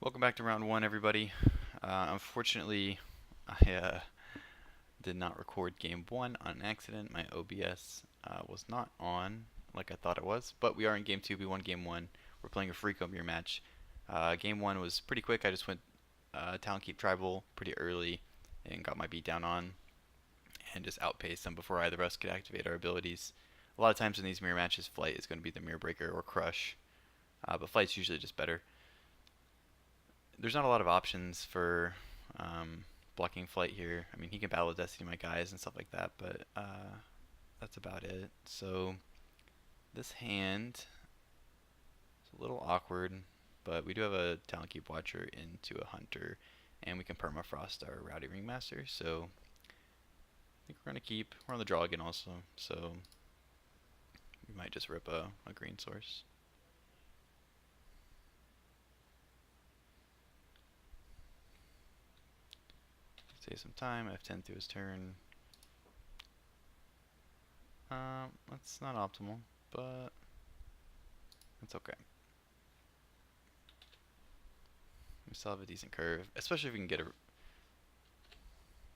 Welcome back to round one, everybody. Unfortunately, I did not record game one on accident. My OBS was not on like I thought it was, but we are in game two. We won game one. We're playing a free mirror match. Game one was pretty quick. I just went Talent Keep Tribal pretty early and got my beat down on and just outpaced them before either of us could activate our abilities. A lot of times in these mirror matches, Flight is going to be the mirror breaker or Crush, but Flight's usually just better. There's not a lot of options for blocking Flight here. I mean, he can battle Destiny my guys and stuff like that, but that's about it. So this hand is a little awkward, but we do have a Talent Keep Watcher into a Hunter, and we can Permafrost our Rowdy Ringmaster, so I think we're going to keep. We're on the draw again also, so we might just rip a green source. Save some time, F10 through his turn. That's not optimal, but that's okay. We still have a decent curve, especially if we can get a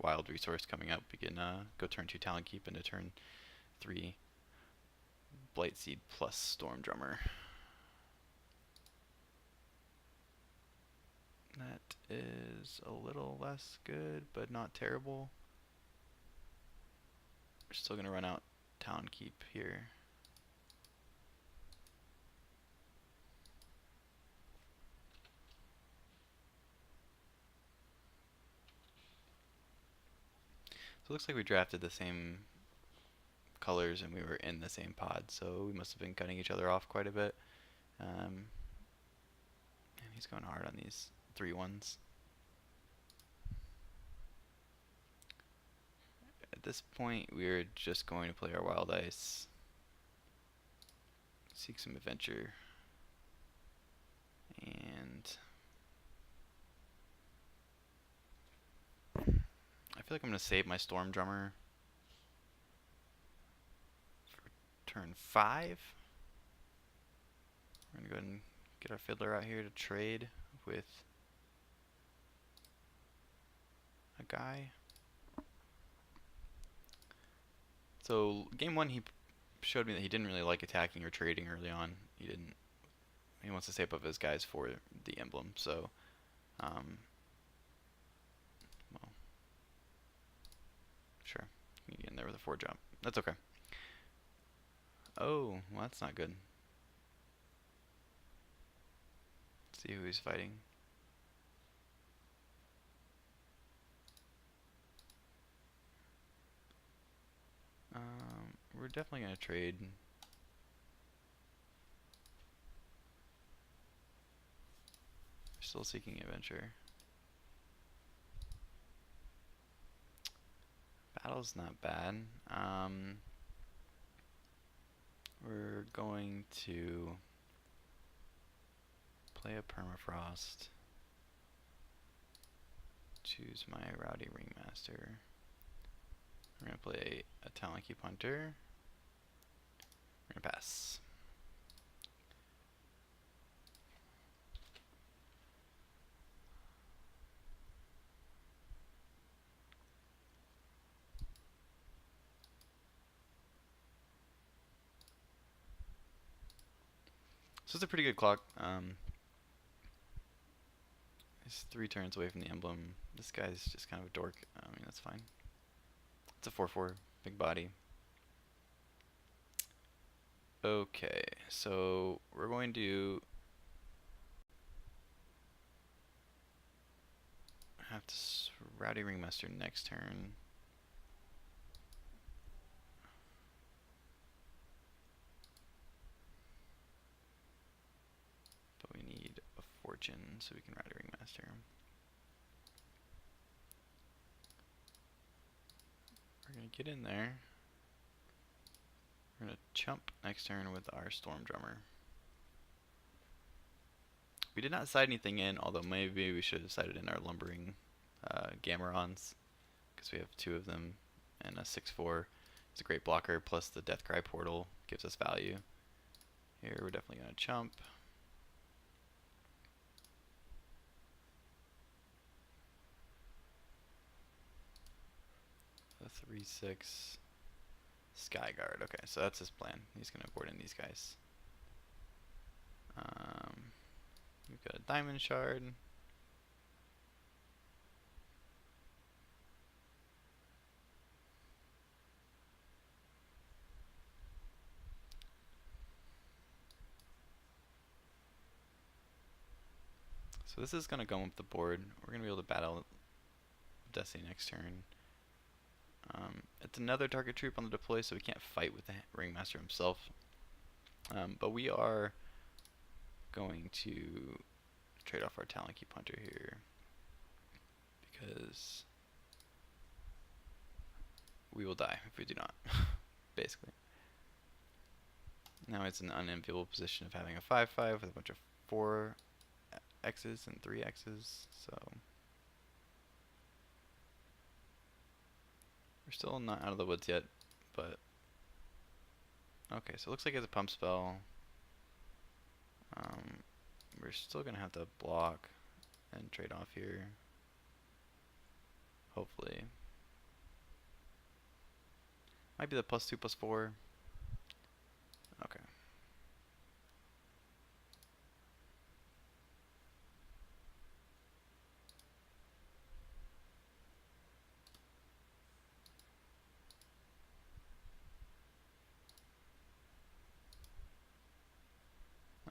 wild resource coming up. We can go turn 2 Talent Keep into turn 3 Blight Seed plus Storm Drummer. That is a little less good, but not terrible. We're still going to run out Talent Keep here. So it looks like we drafted the same colors and we were in the same pod, so we must have been cutting each other off quite a bit. And he's going hard on these 3-1s. At this point, we're just going to play our Wild Ice, seek some adventure, and I feel like I'm going to save my Storm Drummer for turn 5. We're going to go ahead and get our Fiddler out here to trade with a guy. So game 1 he showed me that he didn't really like attacking or trading early on. He wants to save up his guys for the emblem, so well, sure. You can get in there with a 4 jump. That's okay. Oh, well, that's not good. Let's see who he's fighting. We're definitely going to trade. Still seeking adventure. Battle's not bad. We're going to play a Permafrost. Choose my Rowdy Ringmaster. We're going to play a Talent Keep Hunter. We're going to pass. So it's a pretty good clock. He's 3 turns away from the emblem. This guy's just kind of a dork. I mean, that's fine. It's a 4/4, big body. Okay, so we're going to have to Rowdy Ringmaster next turn. But we need a fortune so we can Rowdy Ringmaster. We're going to get in there. We're going to chump next turn with our Storm Drummer. We did not decide anything in, although maybe we should have decided in our Lumbering Gamarons, because we have 2 of them, and a 6/4. It's a great blocker, plus the Deathcry portal gives us value. Here we're definitely going to chump. 3/6 Skyguard. Okay, so that's his plan. He's gonna board in these guys. We've got a diamond shard. So this is gonna go up the board. We're gonna be able to battle Destiny next turn. It's another target troop on the deploy, so we can't fight with the Ringmaster himself. But we are going to trade off our Talon Keep Hunter here because we will die if we do not, basically. Now it's an unenviable position of having a 5/5 with a bunch of 4 X's and 3 X's, so we're still not out of the woods yet, but okay, so it looks like it's a pump spell. We're still gonna have to block and trade off here, hopefully. Might be the +2/+4. Okay.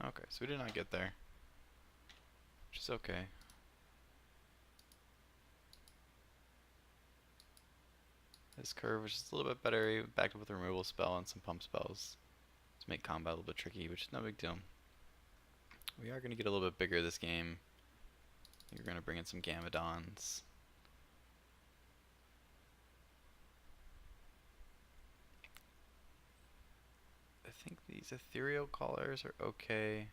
Okay, so we did not get there, which is okay. This curve was just a little bit better. He backed up with a removal spell and some pump spells to make combat a little bit tricky, which is no big deal. We are going to get a little bit bigger this game. I think we're going to bring in some Gamadons. I think these Ethereal Callers are okay.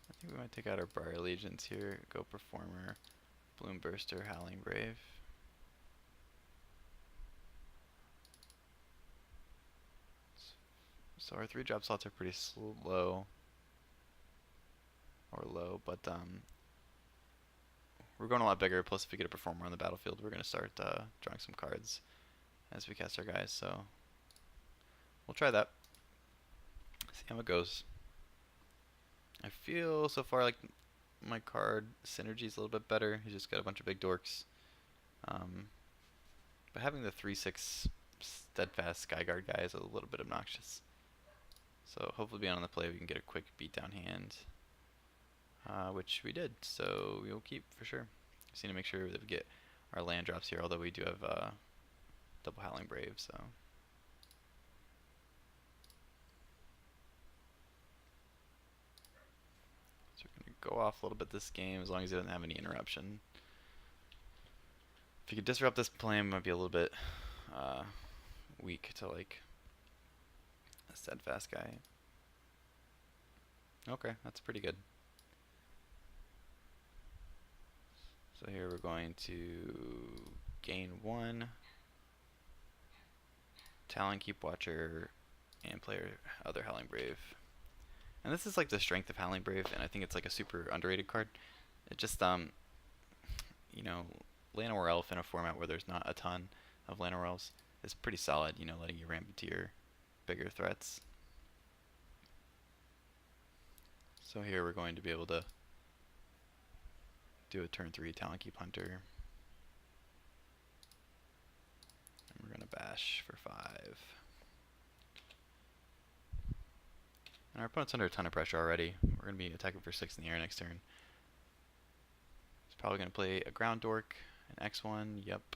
I think we might take out our Briar Legions here. Go Performer, Bloom Burster, Howling Brave. So our 3 drop slots are pretty low. Or low, but we're going a lot bigger. Plus, if we get a Performer on the battlefield, we're going to start drawing some cards as we cast our guys. So we'll try that. See how it goes. I feel so far like my card synergy is a little bit better. He's just got a bunch of big dorks. But having the 3/6 Steadfast Skyguard guy is a little bit obnoxious. So hopefully being on the play we can get a quick beatdown hand. Which we did, so we will keep for sure. Just need to make sure that we get our land drops here, although we do have double Howling Brave, so. So we're going to go off a little bit this game as long as he doesn't have any interruption. If you could disrupt this plan, it might be a little bit weak to like a Steadfast guy. Okay, that's pretty good. So here we're going to gain 1 Talon Keep Watcher and play other Howling Brave. And this is like the strength of Howling Brave, and I think it's like a super underrated card. It just you know, Llanowar Elf in a format where there's not a ton of Llanowar Elves is pretty solid, you know, letting you ramp into your bigger threats. So here we're going to be able to do a turn 3 Talon Keep Hunter. And we're going to bash for 5. And our opponent's under a ton of pressure already. We're going to be attacking for 6 in the air next turn. He's probably going to play a Ground Dork, an X1, yep.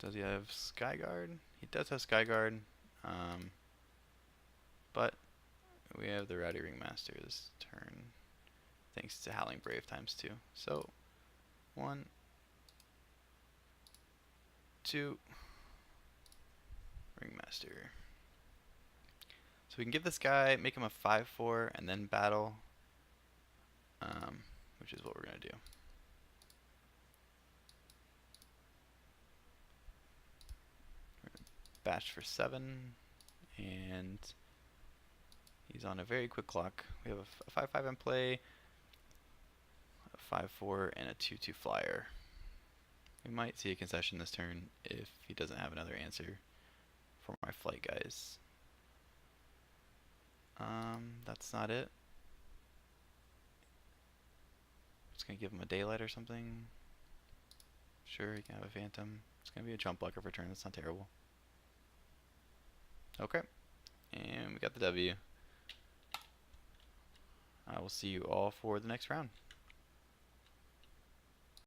Does he have Skyguard? He does have Skyguard. But we have the Rowdy Ringmaster this turn, thanks to Howling Brave ×2. So 1, 2, Ringmaster. So we can give this guy, make him a 5/4, and then battle, which is what we're going to do. bashed for 7, and he's on a very quick clock. We have a 5-5 in play, a 5-4, and a 2-2 flyer. We might see a concession this turn if he doesn't have another answer for my flight guys. That's not it. Just gonna give him a daylight or something. Sure, he can have a phantom. It's gonna be a jump blocker for turn. That's not terrible. Okay, and we got the W. I will see you all for the next round.